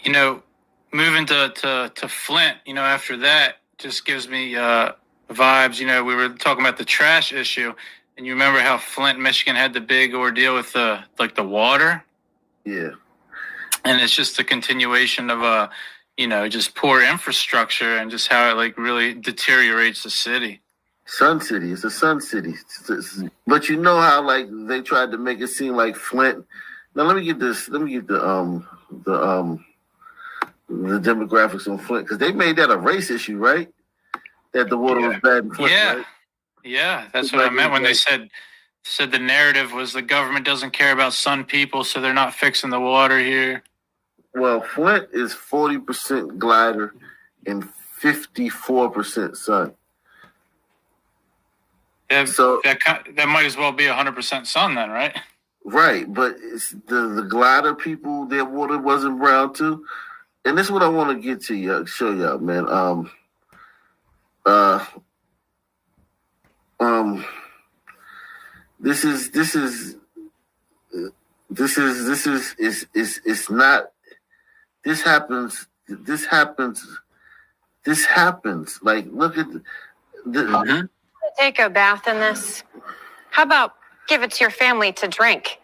You know, moving to Flint, after that just gives me vibes. We were talking about the trash issue, and you remember how Flint, Michigan had the big ordeal with the water? Yeah. And it's just a continuation of just poor infrastructure and just how it really deteriorates the city. Sun City. It's a Sun City. But you know how they tried to make it seem like Flint. Now let me get this. Let me get the demographics on Flint, because they made that a race issue, right? That the water was bad in Flint. Yeah, right? Yeah, that's what I meant when they said the narrative was the government doesn't care about Sun people, so they're not fixing the water here. Well, Flint is 40% glider and 54% sun. So that might as well be 100% sun then, right? Right, but it's the glider people, their water wasn't brown too. And this is what I want to get to you, show y'all, man. This happens. Like, look at the Take a bath in this. How about give it to your family to drink?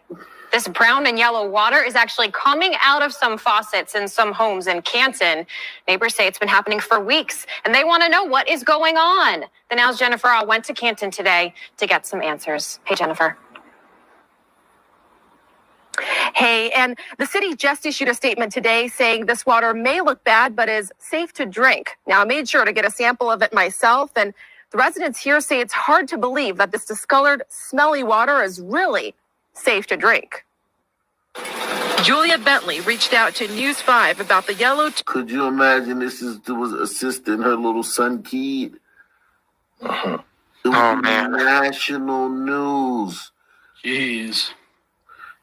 This brown and yellow water is actually coming out of some faucets in some homes in Canton. Neighbors say it's been happening for weeks, and they want to know what is going on. The Now's Jennifer went to Canton today to get some answers. Hey, Jennifer. Hey, and the city just issued a statement today saying this water may look bad, but is safe to drink. Now, I made sure to get a sample of it myself, and the residents here say it's hard to believe that this discolored, smelly water is really safe to drink. Julia Bentley reached out to News 5 about the yellow... Could you imagine this was assisting her little son, kid? Uh-huh. It was national news. Jeez.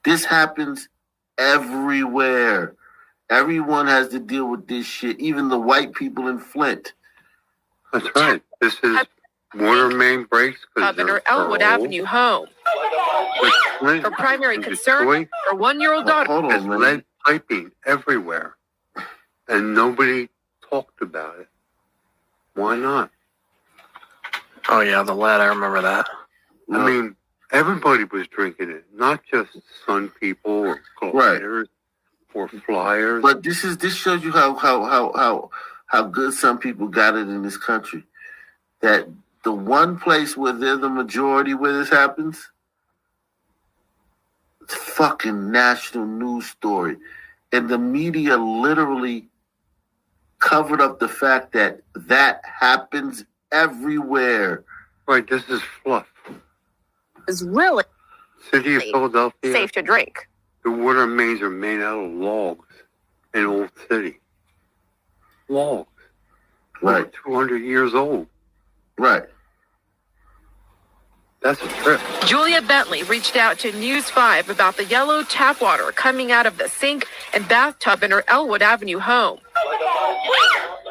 This happens everywhere. Everyone has to deal with this shit, even the white people in Flint. That's right. This is water main breaks. Governor Elwood Avenue home. Her primary concern, her one-year-old daughter. There's lead piping everywhere, and nobody talked about it. Why not? Oh, yeah, the lead. I remember that. I mean, everybody was drinking it, not just Sun people or gliders or flyers. But this shows you how good some people got it in this country. That the one place where they're the majority where this happens, it's a fucking national news story. And the media literally covered up the fact that happens everywhere. Right, this is fluff. Is really City of Philadelphia safe to drink. The water mains are made out of logs in Old City. Logs. Right. Over 200 years old. Right. That's a trip. Julia Bentley reached out to News 5 about the yellow tap water coming out of the sink and bathtub in her Elwood Avenue home.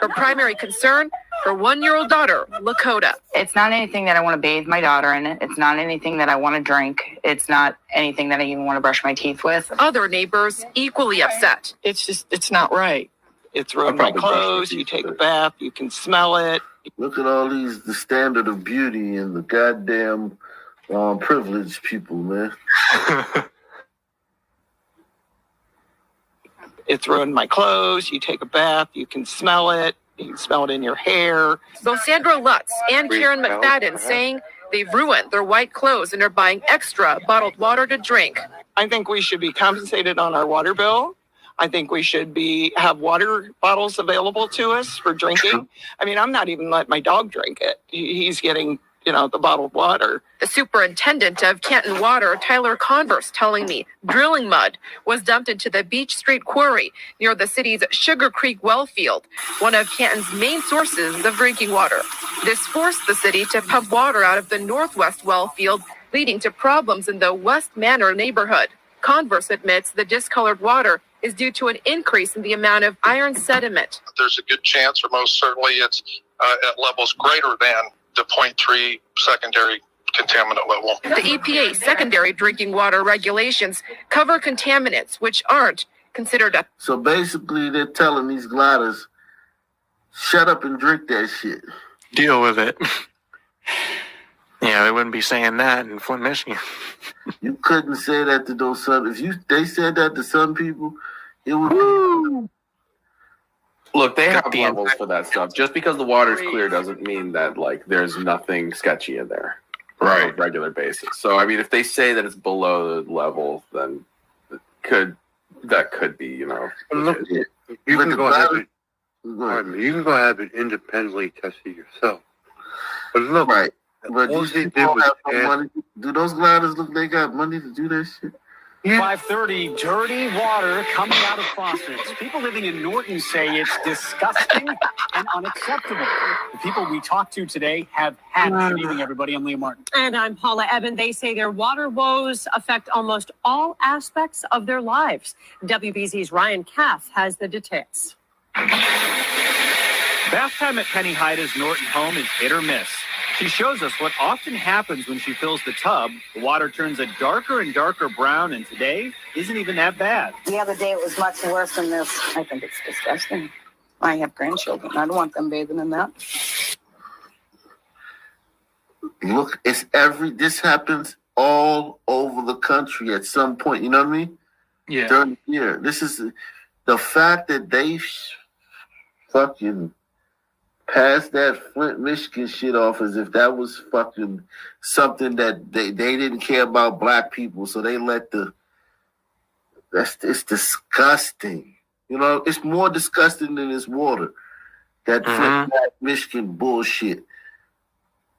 Her primary concern, her one-year-old daughter, Lakota. It's not anything that I want to bathe my daughter in. It's not anything that I want to drink. It's not anything that I even want to brush my teeth with. Other neighbors equally upset. It's not right. It's ruined my clothes. You take a bath, you can smell it. Look at all the standard of beauty and the goddamn privileged people, man. It's ruined my clothes. You take a bath, you can smell it. You can smell it in your hair. Both Sandra Lutz and Karen McFadden saying they've ruined their white clothes and are buying extra bottled water to drink. I think we should be compensated on our water bill. I think we should have water bottles available to us for drinking. I mean, I'm not even letting my dog drink it. He's getting, the bottled water. The superintendent of Canton Water, Tyler Converse, telling me drilling mud was dumped into the Beach Street Quarry near the city's Sugar Creek well field, one of Canton's main sources of drinking water. This forced the city to pump water out of the Northwest well field, leading to problems in the West Manor neighborhood. Converse admits the discolored water is due to an increase in the amount of iron sediment. There's a good chance, or most certainly it's at levels greater than the 0.3 secondary contaminant level. The EPA secondary drinking water regulations cover contaminants which aren't considered a So basically, they're telling these gliders, shut up and drink that shit. Deal with it. Yeah, they wouldn't be saying that in Flint, Michigan. You couldn't say that to those Sun. They said that to some people, it would be. Look, they have levels for that stuff. Just because the water's clear doesn't mean that like there's nothing sketchy in there, on a regular basis. So I mean, if they say that it's below the level, then that could be, you know. Look, you can go have it independently tested yourself. But look, right. But all these they people did have was no money. Do those gliders look they got money to do that shit? Yeah. 5:30, dirty water coming out of faucets. People living in Norton say it's disgusting and unacceptable. The people we talked to today have had it. Good evening, everybody. I'm Liam Martin. And I'm Paula Eben. They say their water woes affect almost all aspects of their lives. WBZ's Ryan Kath has the details. Bath time at Penny Hyda's Norton home is hit or miss. She shows us what often happens when she fills the tub. The water turns a darker and darker brown, and today isn't even that bad. The other day it was much worse than this. I think it's disgusting. I have grandchildren. I don't want them bathing in that. Look, this happens all over the country at some point. You know what I mean? Yeah. During the year. This is the fact that they fucking pass that Flint, Michigan shit off as if that was fucking something that they didn't care about black people, so they let it's disgusting. You know, it's more disgusting than this water. That Flint, Michigan bullshit.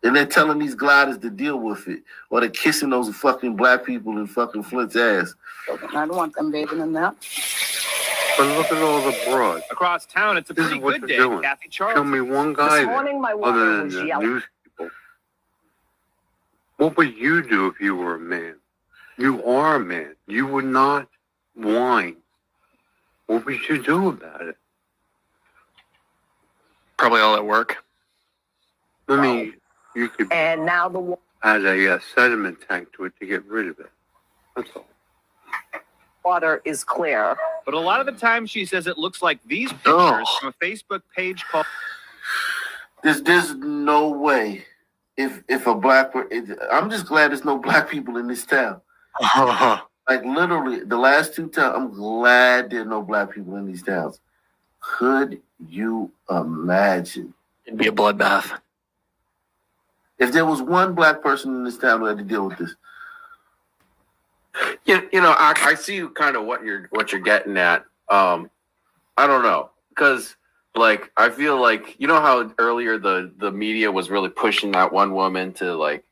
And they're telling these gliders to deal with it, or they're kissing those fucking black people in fucking Flint's ass. I don't want them bathing in that. But look at all the broad. Across town, it's a pretty good day. Doing. Kathy Charles. Tell me one guy This morning, my water other than was the yellow. news people. What would you do if you were a man? You are a man. You would not whine. What would you do about it? Probably all at work. I mean, you could And now the add a sediment tank to it to get rid of it. That's all. water is clear. But a lot of the time, she says it looks like these pictures from a Facebook page called... There's no way if a black person... I'm just glad there's no black people in this town. Like, literally, the last two towns, I'm glad there are no black people in these towns. Could you imagine? It'd be a bloodbath. If there was one black person in this town who had to deal with this. You know, I see kind of what you're getting at. I don't know, because like I feel like, you know how earlier the media was really pushing that one woman to like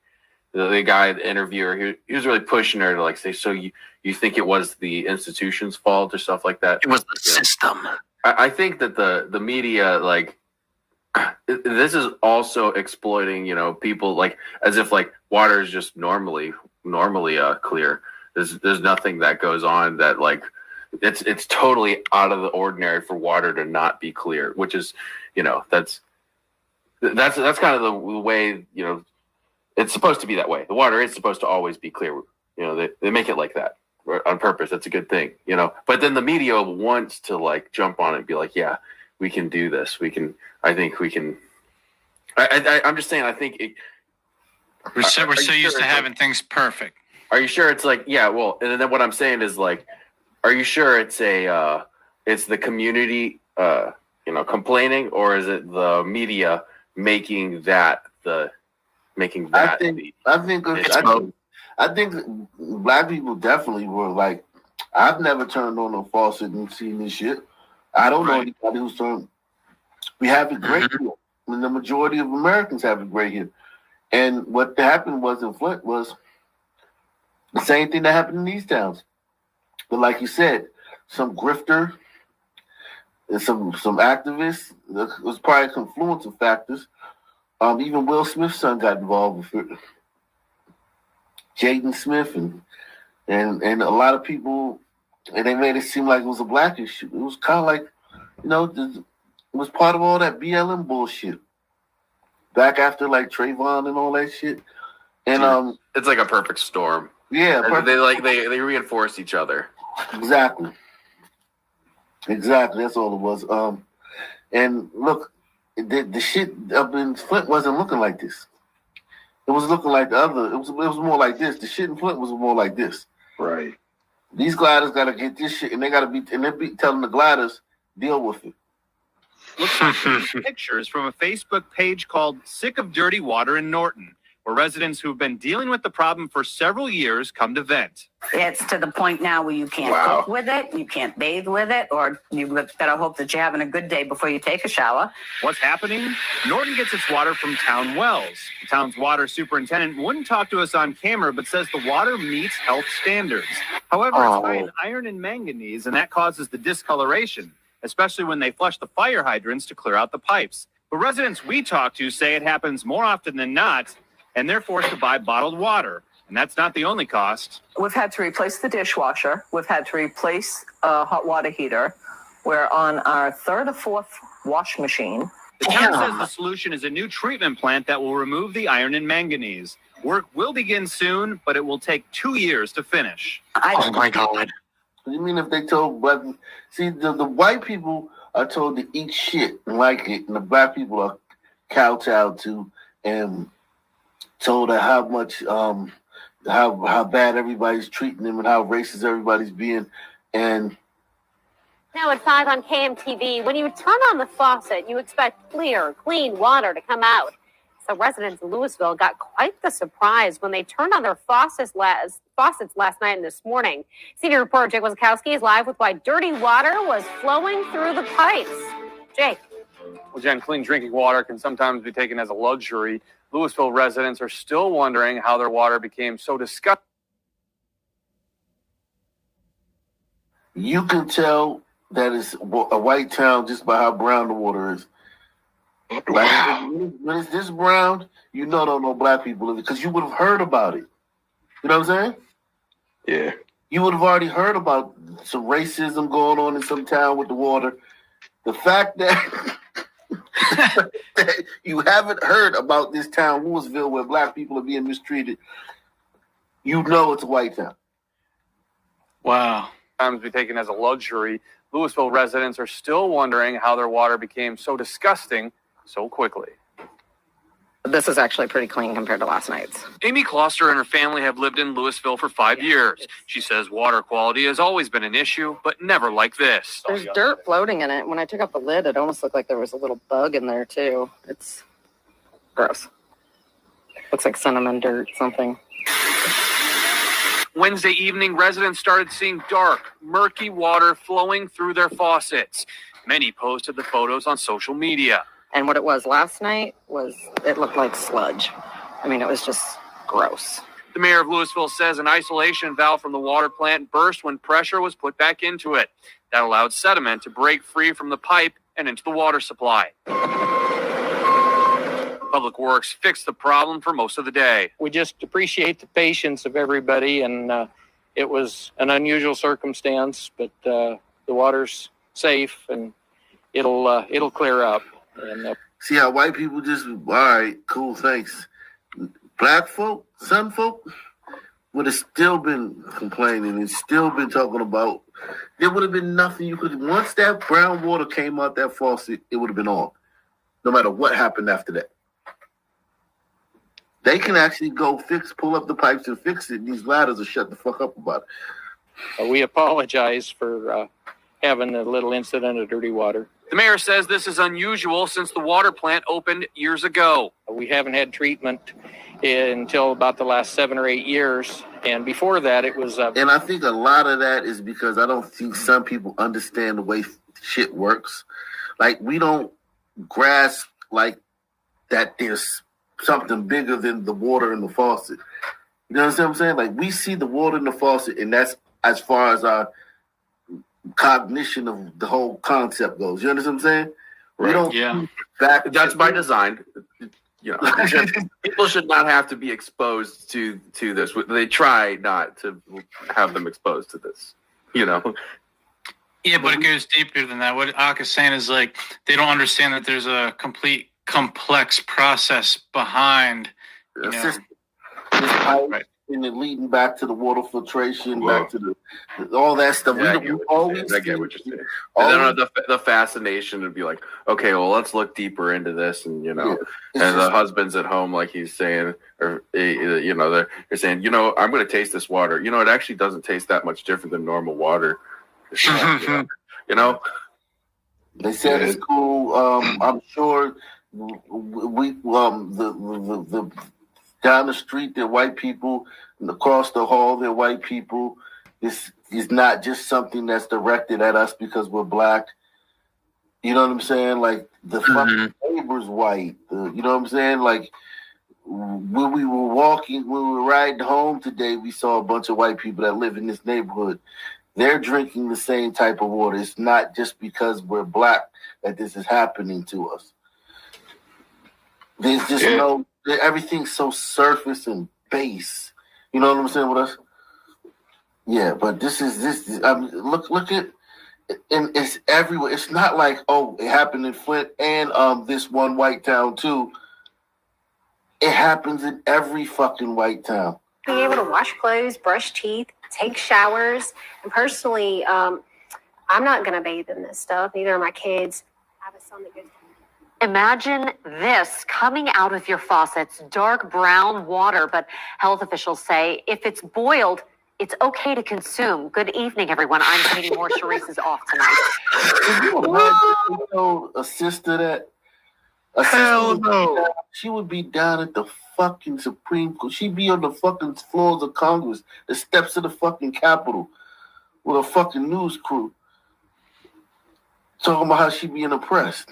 the guy, the interviewer, he was really pushing her to like say, so you think it was the institution's fault or stuff like that? It was the system. I think that the media, like, this is also exploiting, you know, people like as if like water is just normally clear. There's nothing that goes on that like it's totally out of the ordinary for water to not be clear, which is, you know, that's kind of the way, you know, it's supposed to be that way. The water is supposed to always be clear. You know, they make it like that on purpose. That's a good thing, you know. But then the media wants to like jump on it and be like, yeah, we can do this. I think we can. I'm just saying. I think we're so used to having things perfect. Are you sure it's like, yeah? Well, and then what I'm saying is like, are you sure it's it's the community, you know, complaining, or is it the media making that? I think black people definitely were like, I've never turned on a faucet and seen this shit. I don't know anybody who's turned. We have it great here. I mean, the majority of Americans have it great here. And what happened was in Flint was the same thing that happened in these towns. But like you said, some grifter and some activists, it was probably a confluence of factors. Even Will Smith's son got involved with it. Jaden Smith and a lot of people, and they made it seem like it was a black issue. It was kind of like, you know, it was part of all that BLM bullshit. Back after like Trayvon and all that shit. And it's like a perfect storm. Yeah, they reinforce each other. Exactly. Exactly, that's all it was. And look, the shit up in Flint wasn't looking like this. It was looking like the other. It was more like this. The shit in Flint was more like this. Right. These gliders got to get this shit, and they're telling the gliders deal with it. Looks like these pictures from a Facebook page called Sick of Dirty Water in Norton, where residents who've been dealing with the problem for several years come to vent. It's to the point now where you can't cook with it, you can't bathe with it, or you better hope that you're having a good day before you take a shower. What's happening? Norton gets its water from town wells. The town's water superintendent wouldn't talk to us on camera, but says the water meets health standards. However, it's high in iron and manganese, and that causes the discoloration, especially when they flush the fire hydrants to clear out the pipes. But residents we talk to say it happens more often than not, and they're forced to buy bottled water. And that's not the only cost. We've had to replace the dishwasher. We've had to replace a hot water heater. We're on our third or fourth wash machine. The town says the solution is a new treatment plant that will remove the iron and manganese. Work will begin soon, but it will take 2 years to finish. Oh my God. What do you mean if they told black? See, the white people are told to eat shit and like it, and the black people are kowtowed to and told how much how bad everybody's treating them and how racist everybody's being. And now at 5 on KMTV, when you turn on the faucet, you expect clear, clean water to come out. So residents in Louisville got quite the surprise when they turned on their faucets last night and this morning. Senior reporter Jake Wazakowski is live with why dirty water was flowing through the pipes. Jake. Well, Jen, clean drinking water can sometimes be taken as a luxury. Louisville residents are still wondering how their water became so disgusting. you can tell that it's a white town just by how brown the water is. Like, when it's this brown, you know there are no black people in it because you would have heard about it. You know what I'm saying? Yeah. You would have already heard about some racism going on in some town with the water. The fact that that you haven't heard about this town, Louisville, where black people are being mistreated, you know it's a white town. Wow. Sometimes be taken as a luxury. Louisville residents are still wondering how their water became so disgusting so quickly. This is actually pretty clean compared to last night's. Amy Kloster and her family have lived in Louisville for 5 years. She says water quality has always been an issue, but never like this. There's dirt floating in it. When I took out the lid, it almost looked like there was a little bug in there, too. It's gross. Looks like cinnamon dirt, something. Wednesday evening, residents started seeing dark, murky water flowing through their faucets. Many posted the photos on social media. And what it was last night was, it looked like sludge. I mean, it was just gross. The mayor of Louisville says an isolation valve from the water plant burst when pressure was put back into it. That allowed sediment to break free from the pipe and into the water supply. Public Works fixed the problem for most of the day. We just appreciate the patience of everybody, and it was an unusual circumstance, but the water's safe and it'll clear up. And, see how white people just, all right, cool, thanks. Black folk, some folk, would have still been complaining and still been talking about, there would have been nothing you could, once that brown water came out that faucet, it would have been on, no matter what happened after that. They can actually go pull up the pipes and fix it, and these ladders will shut the fuck up about it. we apologize for having a little incident of dirty water. The mayor says this is unusual since the water plant opened years ago. We haven't had treatment until about the last 7 or 8 years. And before that, it was... And I think a lot of that is because I don't think some people understand the way shit works. Like, we don't grasp, like, that there's something bigger than the water in the faucet. You know what I'm saying? Like, we see the water in the faucet, and that's as far as our cognition of the whole concept goes. You understand what I'm saying? Right. We don't. Yeah. That's by design. You know, people should not have to be exposed to this. They try not to have them exposed to this. You know. Yeah, but it goes deeper than that. What Aka's saying is like they don't understand that there's a complete complex process behind. You know, Right. and then leading back to the water filtration, back to the all that stuff. Yeah, we always I get what you're saying. And then the fascination would be like, okay, well, let's look deeper into this, and and the husband's at home, like he's saying, or they're saying, I'm going to taste this water. It actually doesn't taste that much different than normal water. They said it's cool. I'm sure the down the street they're white people, and across the hall they're white people. This is not just something that's directed at us because we're black. You know what I'm saying? Like the fucking neighbor's white. You know what I'm saying? Like when we were riding home today, we saw a bunch of white people that live in this neighborhood. They're drinking the same type of water. It's not just because we're black that this is happening to us. There's just everything's so surface and base. You know what I'm saying with us? Yeah, but this. Look at, and it's everywhere. It's not like it happened in Flint and this one white town too. It happens in every fucking white town. Being able to wash clothes, brush teeth, take showers, and personally, I'm not gonna bathe in this stuff. Neither are my kids. I have a son that goes. Imagine this coming out of your faucets, dark brown water, but health officials say if it's boiled, it's okay to consume. Good evening, everyone. I'm Katie Moore. Sharice is off tonight. Can you imagine a sister that? Hell no. She would be down at the fucking Supreme Court. She'd be on the fucking floors of Congress, the steps of the fucking Capitol, with a fucking news crew, talking about how she being oppressed.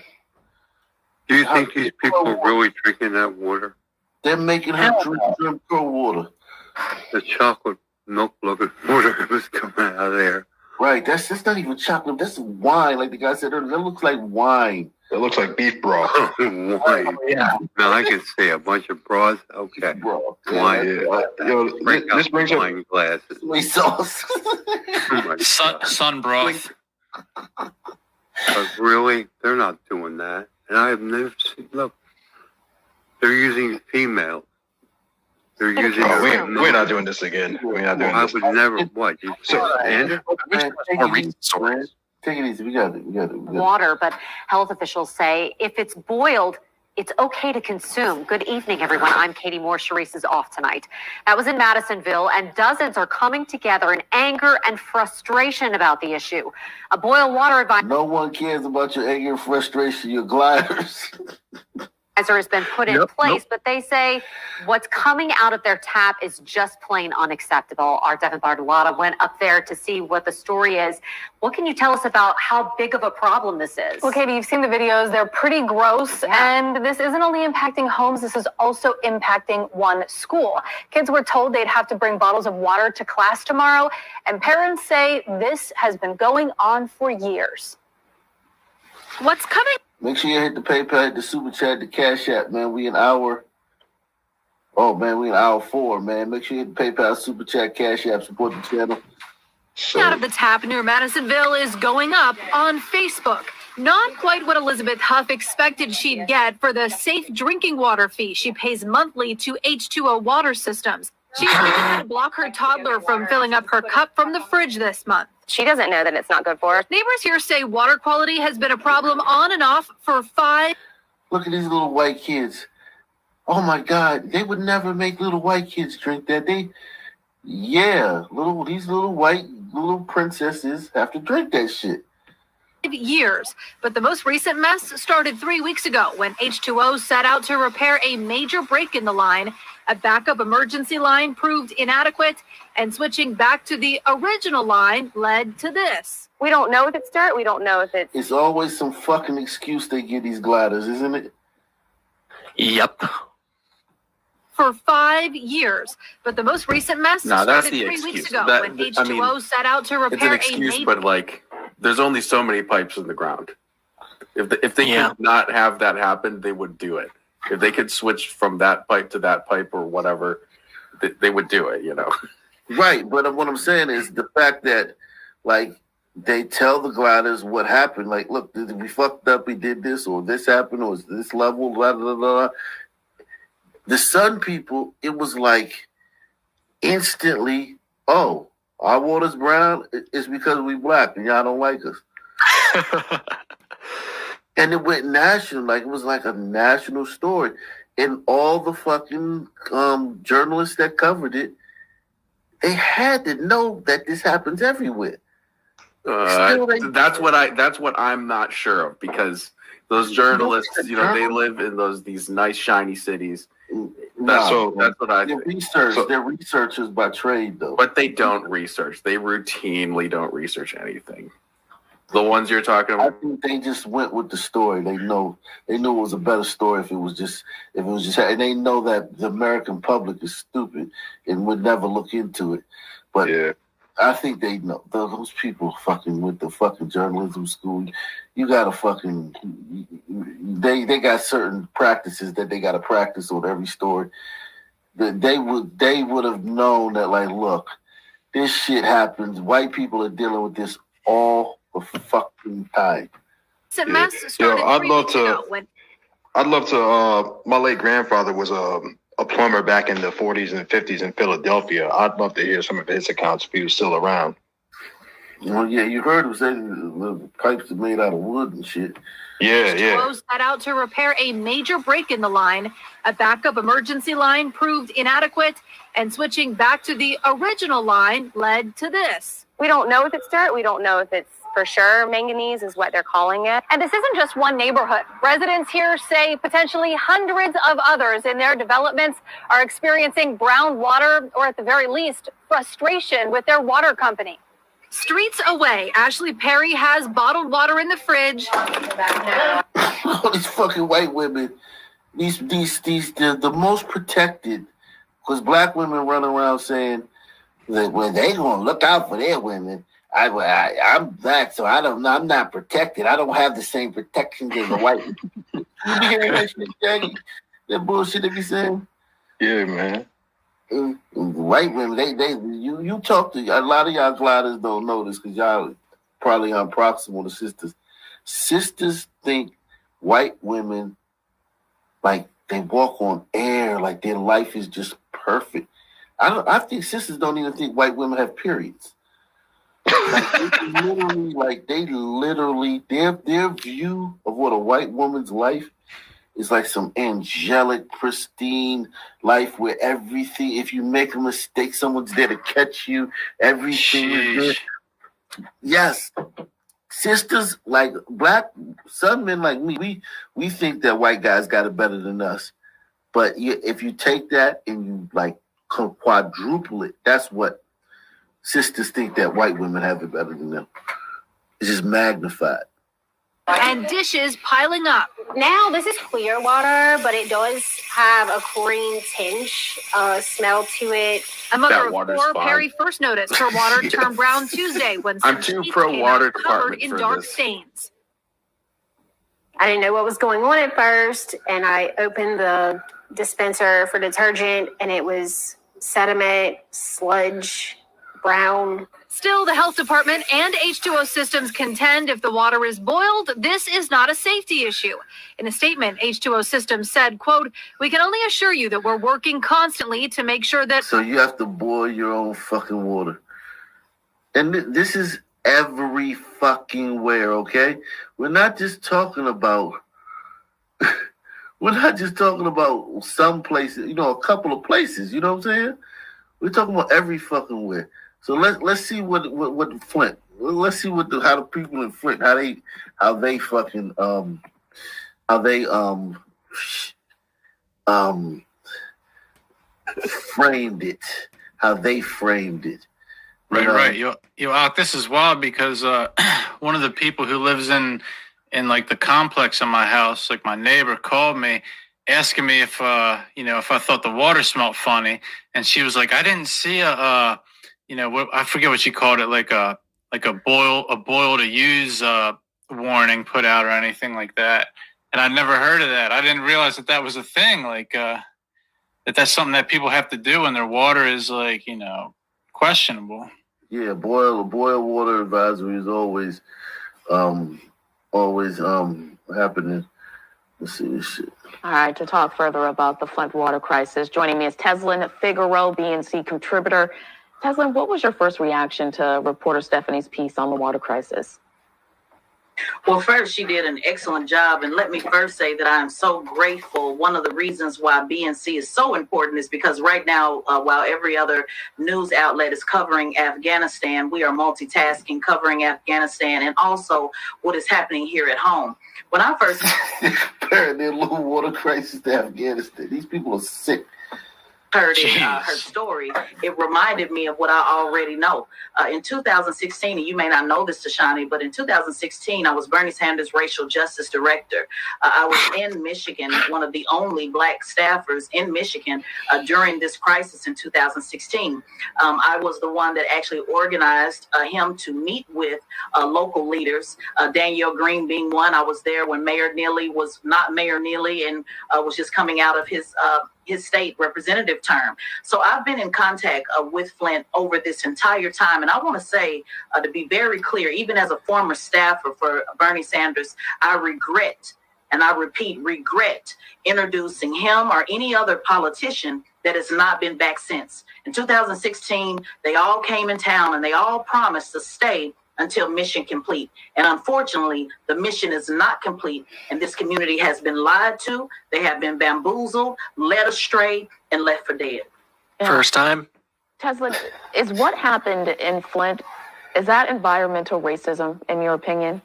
Do you think these people are really drinking that water? They're making her drink Jim Crow water. The chocolate milk looking water was coming out of there. Right, that's not even chocolate. That's wine. Like the guy said earlier, that looks like wine. It looks like beef broth. Wine. Yeah. Now I can say a bunch of broth. Okay. Bro. Wine. This brings wine up glasses. Soy sauce. Sun broth. But really, they're not doing that. And I have never seen. Look, they're using females. They're using. We're not doing this again. We're not doing this. I would never. What? You and Take it easy. We got it. Water, but health officials say if it's boiled, it's okay to consume. Good evening, everyone. I'm Katie Moore. Sharice is off tonight. That was in Madisonville, and dozens are coming together in anger and frustration about the issue. A boil water advisor. No one cares about your anger and frustration. Your gliders. Has been put in place, but they say what's coming out of their tap is just plain unacceptable. Our Devin Bartolotta went up there to see what the story is. What can you tell us about how big of a problem this is? Well, Katie, you've seen the videos. They're pretty gross, and this isn't only impacting homes. This is also impacting one school. Kids were told they'd have to bring bottles of water to class tomorrow, and parents say this has been going on for years. What's coming? Make sure you hit the PayPal, hit the Super Chat, the Cash App, man. We in hour 4, man. Make sure you hit the PayPal, Super Chat, Cash App, support the channel. Out of the tap near Madisonville is going up on Facebook. Not quite what Elizabeth Huff expected she'd get for the safe drinking water fee she pays monthly to H2O water systems. She's going to block her toddler from filling up her cup from the fridge this month. She doesn't know that it's not good for her. Neighbors here say water quality has been a problem on and off for 5. Look at these little white kids. Oh my God, they would never make little white kids drink that. These little white princesses have to drink that shit. Years, but the most recent mess started 3 weeks ago when H2O set out to repair a major break in the line. A backup emergency line proved inadequate, and switching back to the original line led to this. We don't know if it's dirt. We don't know if it's... It's always some fucking excuse they give these gliders, isn't it? Yep. For 5 years, but the most recent mess started 3 weeks excuse. ago when H2O set out to It's an repair excuse, a major... but like, there's only so many pipes in the ground. If they could not have that happen, they would do it. If they could switch from that pipe to that pipe or whatever, they would do it, Right, but what I'm saying is the fact that, like, they tell the gliders what happened. Like, look, we fucked up, we did this, or this happened, or this level, blah, blah, blah. The Sun people, it was like instantly, oh, our water's brown. It's because we black and y'all don't like us. And it went national, like it was like a national story. And all the fucking journalists that covered it, they had to know that this happens everywhere. That's what I'm not sure of, because those journalists, they live in these nice shiny cities. That's what I think. They're researchers by trade, though. But they don't research. They routinely don't research anything. The ones you're talking about. I think they just went with the story. They knew it was a better story if it was just, and they know that the American public is stupid and would never look into it. But yeah. I think they know. Those people fucking with the fucking journalism school. You gotta fucking. They got certain practices that they gotta practice on every story. They would have known that, like, look, this shit happens. White people are dealing with this all the fucking time. Yeah. I'd love to. My late grandfather was a plumber back in the 40s and 50s in Philadelphia. I'd love to hear some of his accounts if he was still around. Well, yeah, you heard him say the pipes are made out of wood and shit. Yeah. H2O set out to repair a major break in the line. A backup emergency line proved inadequate, and switching back to the original line led to this. We don't know if it's dirt. We don't know if it's for sure manganese is what they're calling it. And this isn't just one neighborhood. Residents here say potentially hundreds of others in their developments are experiencing brown water, or at the very least, frustration with their water company. Streets away, Ashley Perry has bottled water in the fridge. These fucking white women, they're the most protected, because black women run around saying that when they gonna look out for their women. I'm black, so I'm not protected. I don't have the same protections as a white. You be hearing that shit, Jackie? That bullshit they be saying? Yeah, man. White women, you talk to a lot of y'all gliders don't know this because y'all probably unproximal to sisters. Sisters think white women, like, they walk on air, like their life is just perfect. I think sisters don't even think white women have periods. Their view of what a white woman's life is like some angelic, pristine life where everything, if you make a mistake, someone's there to catch you. Everything is good. Yes. Sisters, like some men like me, we think that white guys got it better than us. But if you take that and you like quadruple it, that's what sisters think that white women have it better than them. It's just magnified. And dishes piling up. Now this is clear water, but it does have a chlorine tinge smell to it. A mother of four, Perry first noticed her water turned brown Tuesday when some sheets came out covered in dark stains. I didn't know what was going on at first, and I opened the dispenser for detergent, and it was sediment, sludge, brown. Still, the health department and H2O systems contend if the water is boiled, this is not a safety issue. In a statement, H2O systems said, quote, "We can only assure you that we're working constantly to make sure that..." So you have to boil your own fucking water. And this is every fucking where, okay? We're not just talking about... We're not just talking about some places, a couple of places, you know what I'm saying? We're talking about every fucking where. So let's see what Flint. Let's see how the people in Flint how they fucking framed it. How they framed it. Right. This is wild because one of the people who lives in like the complex of my house, like my neighbor, called me asking me if I thought the water smelled funny, and she was like, I didn't see I forget what she called it, like a boil to use warning put out or anything like that. And I'd never heard of that. I didn't realize that was a thing, like that's something that people have to do when their water is like, questionable. Yeah, boil water advisory is always happening. Let's see this shit. All right, to talk further about the Flint water crisis, joining me is Teslin Figaro, BNC contributor. Teslin, what was your first reaction to reporter Stephanie's piece on the water crisis? Well, first, she did an excellent job. And let me first say that I am so grateful. One of the reasons why BNC is so important is because right now, while every other news outlet is covering Afghanistan, we are multitasking, covering Afghanistan and also what is happening here at home. When I first compared their little water crisis to Afghanistan, these people are sick. Heard her story, it reminded me of what I already know. In 2016, and you may not know this, Tashani, but in 2016, I was Bernie Sanders' racial justice director. I was in Michigan, one of the only Black staffers in Michigan during this crisis in 2016. I was the one that actually organized him to meet with local leaders, Danielle Green being one. I was there when Mayor Neely was not Mayor Neely and was just coming out of his state representative term. So I've been in contact with Flint over this entire time. And I want to say, to be very clear, even as a former staffer for Bernie Sanders, I regret, and I repeat, regret introducing him or any other politician that has not been back since. In 2016, they all came in town and they all promised to stay until mission complete. And unfortunately, the mission is not complete. And this community has been lied to. They have been bamboozled, led astray, and left for dead. First time? Tesla, is what happened in Flint, is that environmental racism, in your opinion?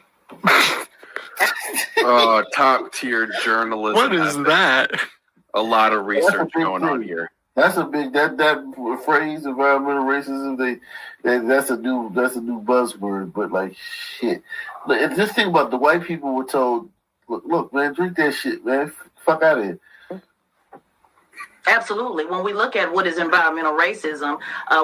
Top tier journalism. What is that? A lot of research going on here. That's a big that phrase, environmental racism. That's a new buzzword. But like shit, just think about the white people were told, look, man, drink that shit, man, fuck out of here. Absolutely. When we look at what is environmental racism,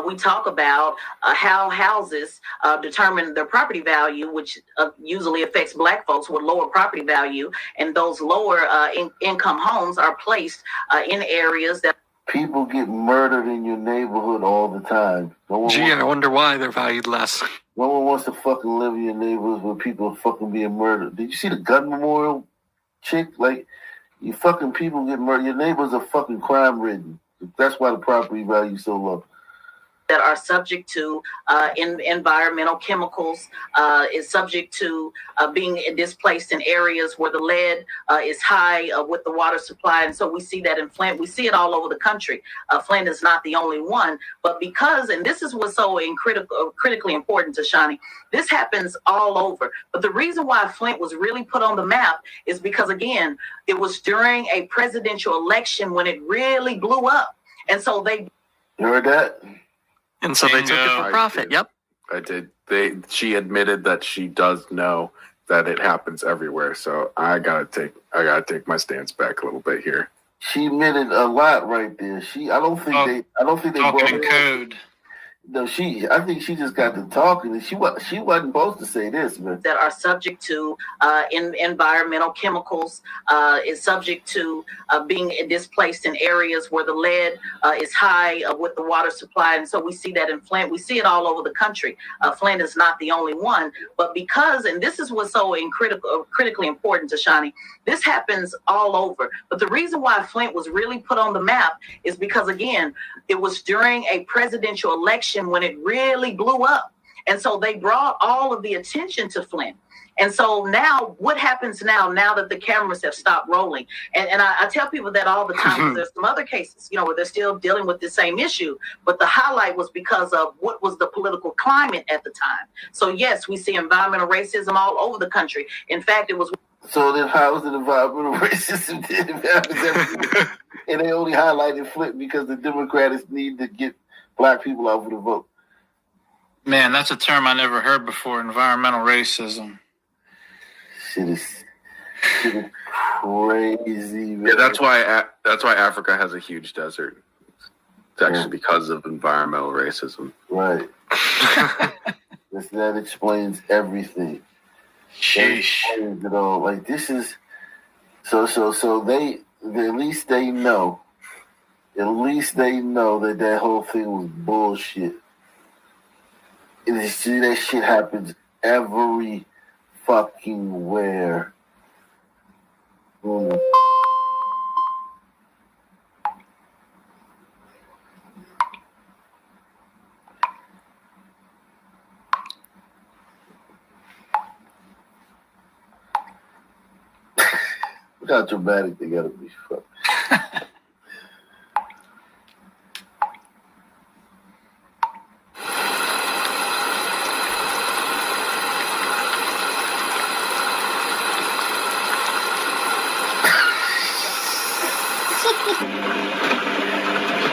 we talk about how houses determine their property value, which usually affects Black folks with lower property value, and those lower income homes are placed in areas that people get murdered in your neighborhood all the time. I wonder why they're valued less. No one wants to fucking live in your neighborhoods where people are fucking being murdered. Did you see the gun memorial chick? Like, you fucking people get murdered. Your neighbors are fucking crime ridden. That's why the property value is so low. That are subject to environmental chemicals, is subject to being displaced in areas where the lead is high with the water supply. And so we see that in Flint. We see it all over the country. Flint is not the only one. But because, and this is what's so critically important to Shani, this happens all over. But the reason why Flint was really put on the map is because, again, it was during a presidential election when it really blew up. And so they... You heard that? And so they took it for profit. Yep. I did. She admitted that she does know that it happens everywhere. So I gotta take my stance back a little bit here. She admitted a lot right there. I don't think they talking in code. No, I think she just got to talking, and she wasn't supposed to say this, man. That are subject to environmental chemicals, is subject to being displaced in areas where the lead is high with the water supply. And so we see that in Flint. We see it all over the country. Flint is not the only one. But because, and this is what's so critically important to Shani, this happens all over. But the reason why Flint was really put on the map is because, again, it was during a presidential election when it really blew up. And so they brought all of the attention to Flint. And so now what happens now that the cameras have stopped rolling? And I tell people that all the time, because there's some other cases, where they're still dealing with the same issue. But the highlight was because of what was the political climate at the time. So yes, we see environmental racism all over the country. In fact, it was... So then how is it environmental racism? And they only highlighted Flint because the Democrats need to get Black people out for the vote. Man, that's a term I never heard before, environmental racism. Shit is crazy, man. Yeah, that's why Africa has a huge desert. It's actually because of environmental racism. Right. That explains everything. Sheesh. That explains it all. Like, this is so they at least they know. At least they know that whole thing was bullshit. And you see that shit happens every fucking where. Look how dramatic they gotta be.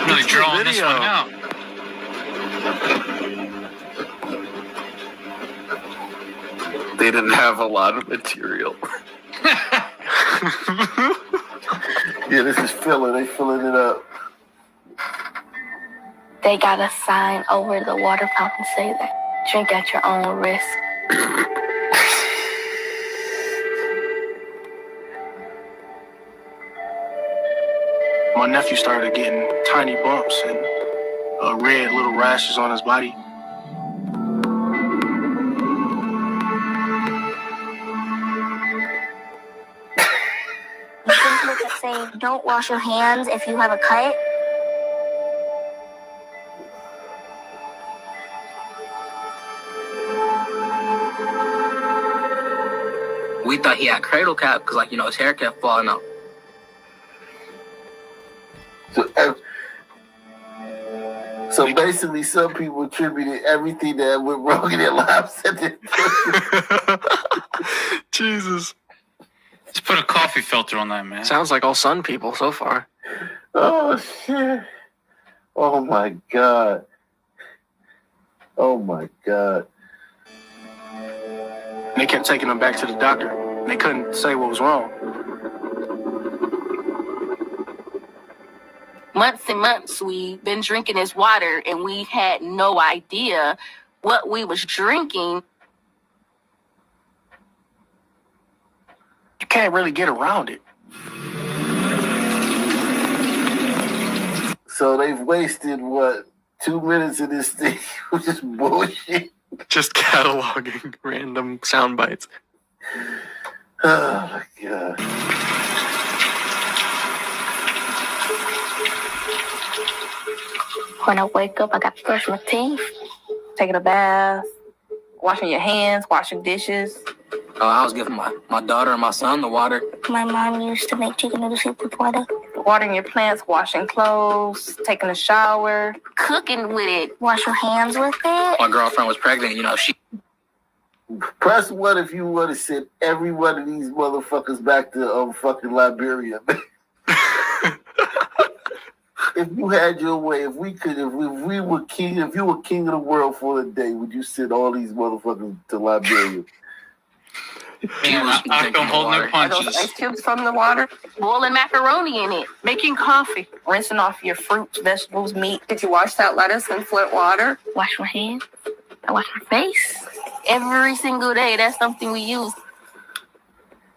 Really drawing this one out. They didn't have a lot of material. Yeah, this is filler. They filling it up. They got a sign over the water fountain say that drink at your own risk. My nephew started getting tiny bumps and red little rashes on his body. Things look that say don't wash your hands if you have a cut. We thought he had cradle cap because, like, his hair kept falling out. So basically, some people attributed everything that went wrong in their lives to this. Jesus. Just put a coffee filter on that, man. Sounds like all Sun people so far. Oh, shit. Oh, my God. Oh, my God. They kept taking him back to the doctor. They couldn't say what was wrong. Months and months we've been drinking this water and we had no idea what we was drinking. You can't really get around it. So they've wasted, 2 minutes of this thing, which is bullshit. Just cataloging random sound bites. Oh, my God. When I wake up, I got to brush my teeth, taking a bath, washing your hands, washing dishes. I was giving my daughter and my son the water. My mom used to make chicken noodle soup with water. Watering your plants, washing clothes, taking a shower, cooking with it. Wash your hands with it. My girlfriend was pregnant, she... Press 1 if you want to send every one of these motherfuckers back to fucking Liberia. If you had your way, if you were king of the world for a day, would you send all these motherfuckers to Liberia? I don't hold no punches. Those ice cubes from the water, boiling macaroni in it, making coffee, rinsing off your fruits, vegetables, meat. Did you wash that lettuce in Flint water? Wash my hands. I wash my face. Every single day. That's something we use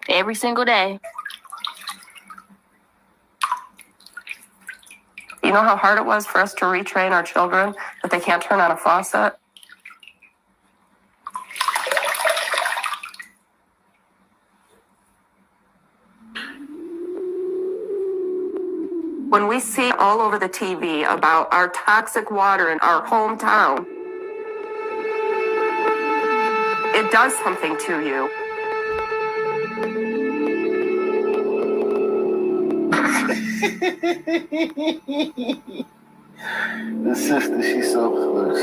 every single day. You know how hard it was for us to retrain our children that they can't turn on a faucet? When we see all over the TV about our toxic water in our hometown, it does something to you. The sister, she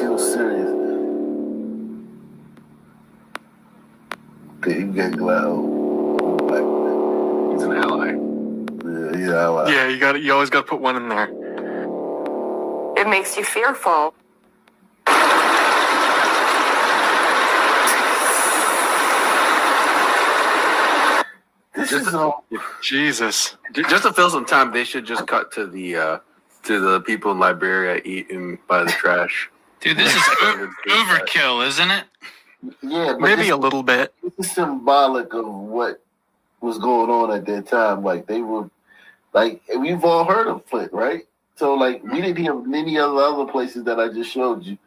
was serious. Okay, you get glad. He's an ally. Yeah, ally. Yeah, you always got to put one in there. It makes you fearful. Jesus. Just to fill some time, they should just cut to the people in Liberia eating by the trash. Dude, this is overkill, isn't it? Yeah, but maybe a little bit. It's symbolic of what was going on at that time. Like they were, we've all heard of Flint, right? So we didn't hear many other places that I just showed you.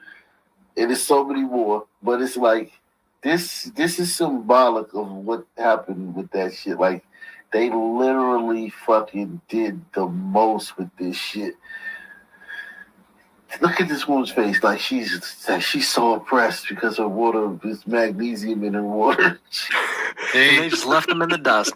And there's so many more, but it's like this is symbolic of what happened with that shit. Like They literally fucking did the most with this shit. Look at this woman's face, like she's so oppressed because her water, this magnesium in her water. They just left them in the dust.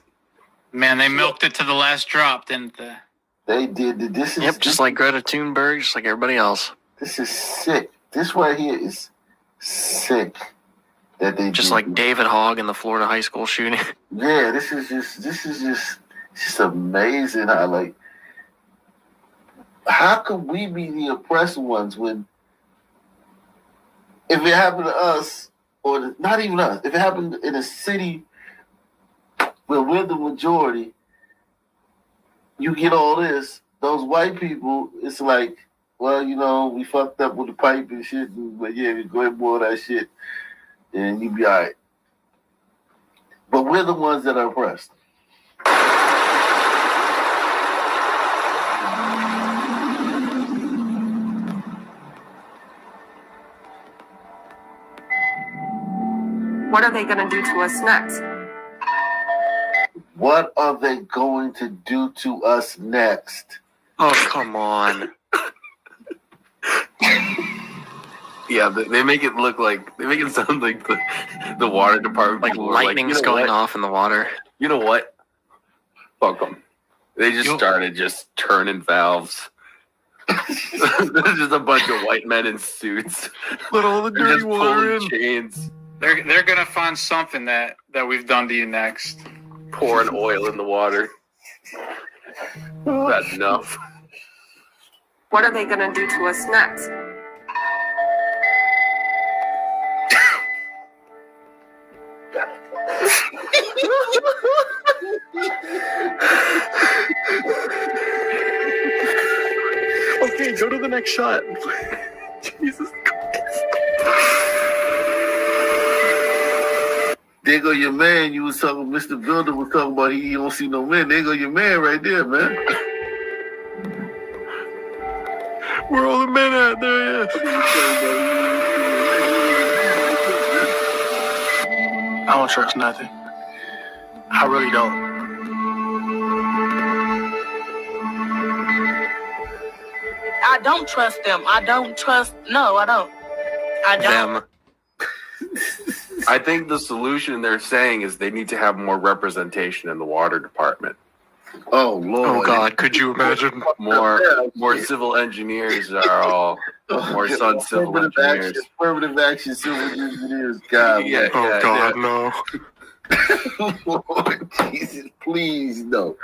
Man, they milked it to the last drop, didn't they? They did. This is just like Greta Thunberg, just like everybody else. This is sick. This right here is sick. That they just like David Hogg in the Florida high school shooting. Yeah, this is just amazing how like. How could we be the oppressed ones when, if it happened to us, or not even us, if it happened in a city where we're the majority, you get all this, those white people, it's like, well, you know, we fucked up with the pipe and shit, but yeah, we go ahead and boil that shit, and you be all right. But we're the ones that are oppressed. What are they going to do to us next? What are they going to do to us next? Oh, come on. Yeah, they make it look like, they make it sound like the water department. Like lightning's going off in the water. You know what? Fuck them. They just started just turning valves. There's just a bunch of white men in suits. Let all the dirty water in. Chains. They're gonna find something that we've done to you next. Pouring oil in the water. That's enough. What are they going to do to us next? Okay, go to the next shot. Jesus Christ. There go your man. You was talking, Mr. Builder was talking about he don't see no man. There go your man right there, man. Where all the men at? There he is. I don't trust nothing. I really don't. I don't trust them. I don't. Them. I think the solution they're saying is they need to have more representation in the water department. Oh Lord! Oh God! Could you imagine more civil engineers are all more son civil engineers. Affirmative action civil engineers. God. Yeah. Oh God! Yeah. No. Lord Jesus, please no.